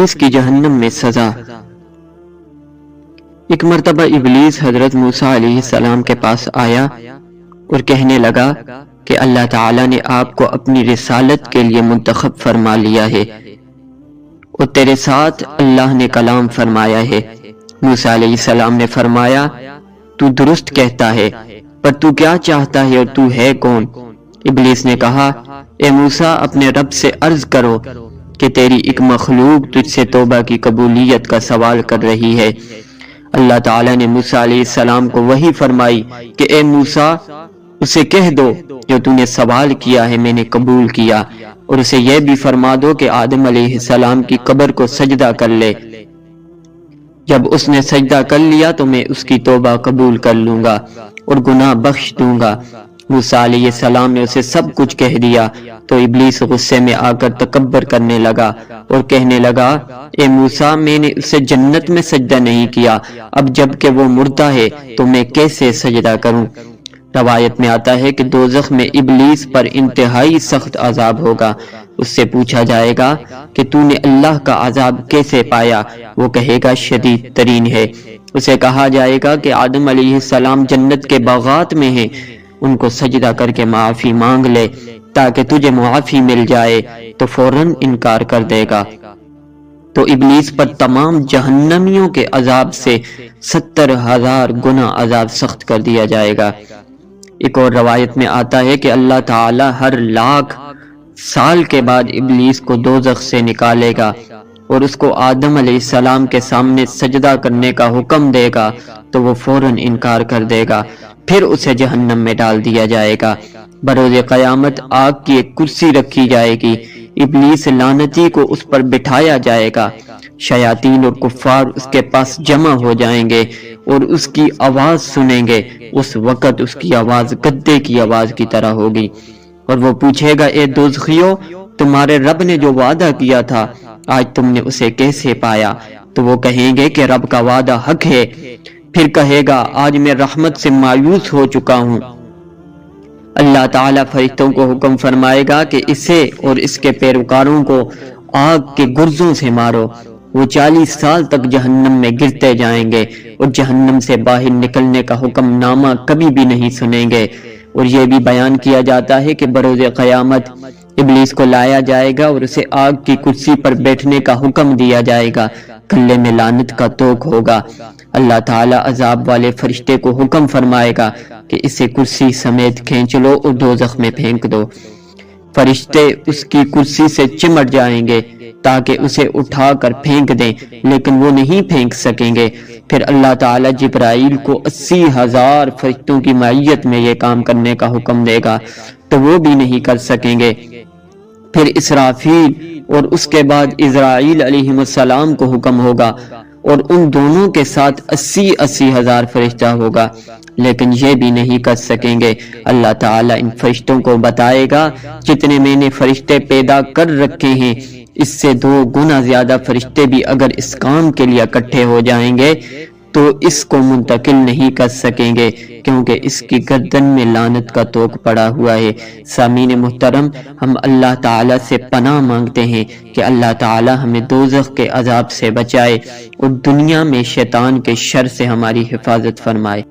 ابلیس کی جہنم میں سزا۔ ایک مرتبہ ابلیس حضرت موسیٰ علیہ السلام کے پاس آیا اور کہنے لگا کہ اللہ تعالیٰ نے آپ کو اپنی رسالت کے لیے منتخب فرما لیا ہے اور تیرے ساتھ اللہ نے کلام فرمایا ہے۔ موسیٰ علیہ السلام نے فرمایا، تو درست کہتا ہے، پر تو کیا چاہتا ہے اور تو ہے کون؟ ابلیس نے کہا، اے موسیٰ، اپنے رب سے عرض کرو کہ تیری ایک مخلوق تجھ سے توبہ کی قبولیت کا سوال کر رہی ہے۔ اللہ تعالیٰ نے موسیٰ علیہ السلام کو وحی فرمائی کہ اے موسیٰ، اسے کہہ دو جو تو نے سوال کیا ہے میں نے قبول کیا، اور اسے یہ بھی فرما دو کہ آدم علیہ السلام کی قبر کو سجدہ کر لے، جب اس نے سجدہ کر لیا تو میں اس کی توبہ قبول کر لوں گا اور گناہ بخش دوں گا۔ موسیٰ علیہ السلام نے اسے سب کچھ کہہ دیا تو ابلیس غصے میں آ کر تکبر کرنے لگا اور کہنے لگا، اے موسیٰ، میں نے اسے جنت میں سجدہ نہیں کیا، اب جب کہ وہ مردہ ہے تو میں کیسے سجدہ کروں؟ روایت میں آتا ہے کہ دوزخ میں ابلیس پر انتہائی سخت عذاب ہوگا۔ اس سے پوچھا جائے گا کہ تو نے اللہ کا عذاب کیسے پایا؟ وہ کہے گا شدید ترین ہے۔ اسے کہا جائے گا کہ آدم علیہ السلام جنت کے باغات میں ہیں، ان کو سجدہ کر کے معافی مانگ لے تاکہ تجھے معافی مل جائے، تو فوراً انکار کر دے گا۔ تو ابلیس پر تمام جہنمیوں کے عذاب سے 70,000 گنا عذاب سخت کر دیا جائے گا۔ ایک اور روایت میں آتا ہے کہ اللہ تعالی ہر 1,00,000 سال کے بعد ابلیس کو دوزخ سے نکالے گا اور اس کو آدم علیہ السلام کے سامنے سجدہ کرنے کا حکم دے گا تو وہ فوراً انکار کر دے گا، پھر اسے جہنم میں ڈال دیا جائے گا۔ بروز قیامت آگ کی ایک کرسی رکھی جائے گی، ابلیس لعنتی کو اس پر بٹھایا جائے گا، شیاطین اور کفار اس کے پاس جمع ہو جائیں گے اور اس کی آواز سنیں گے۔ اس وقت اس کی آواز گدے کی آواز کی طرح ہوگی اور وہ پوچھے گا، اے دوزخیو، تمہارے رب نے جو وعدہ کیا تھا آج تم نے اسے کیسے پایا؟ تو وہ کہیں گے کہ رب کا وعدہ حق ہے۔ پھر کہے گا، آج میں رحمت سے مایوس ہو چکا ہوں۔ اللہ تعالیٰ فرشتوں کو حکم فرمائے گا کہ اسے اور اس کے پیروکاروں کو آگ کے گرزوں سے مارو۔ وہ 40 سال تک جہنم میں گرتے جائیں گے اور جہنم سے باہر نکلنے کا حکم نامہ کبھی بھی نہیں سنیں گے۔ اور یہ بھی بیان کیا جاتا ہے کہ بروز قیامت ابلیس کو لایا جائے گا اور اسے آگ کی کرسی پر بیٹھنے کا حکم دیا جائے گا، گلے میں لعنت کا توق ہوگا۔ اللہ تعالیٰ عذاب والے فرشتے کو حکم فرمائے گا کہ اسے کرسی سمیت کھینچ لو اور دوزخ میں پھینک دو۔ فرشتے اس کی کرسی سے چمٹ جائیں گے تاکہ اسے اٹھا کر پھینک دیں، لیکن وہ نہیں پھینک سکیں گے۔ پھر اللہ تعالیٰ جبرائیل کو 80,000 فرشتوں کی معیت میں یہ کام کرنے کا حکم دے گا تو وہ بھی نہیں کر سکیں گے۔ پھر اسرافیل اور اس کے بعد اسرائیل علیہ السلام کو حکم ہوگا اور ان دونوں کے ساتھ 80,000 فرشتہ ہوگا، لیکن یہ بھی نہیں کر سکیں گے۔ اللہ تعالیٰ ان فرشتوں کو بتائے گا، جتنے میں نے فرشتے پیدا کر رکھے ہیں اس سے 2 گنا زیادہ فرشتے بھی اگر اس کام کے لیے اکٹھے ہو جائیں گے تو اس کو منتقل نہیں کر سکیں گے، کیونکہ اس کی گردن میں لعنت کا توق پڑا ہوا ہے۔ سامعین محترم، ہم اللہ تعالیٰ سے پناہ مانگتے ہیں کہ اللہ تعالیٰ ہمیں دوزخ کے عذاب سے بچائے اور دنیا میں شیطان کے شر سے ہماری حفاظت فرمائے۔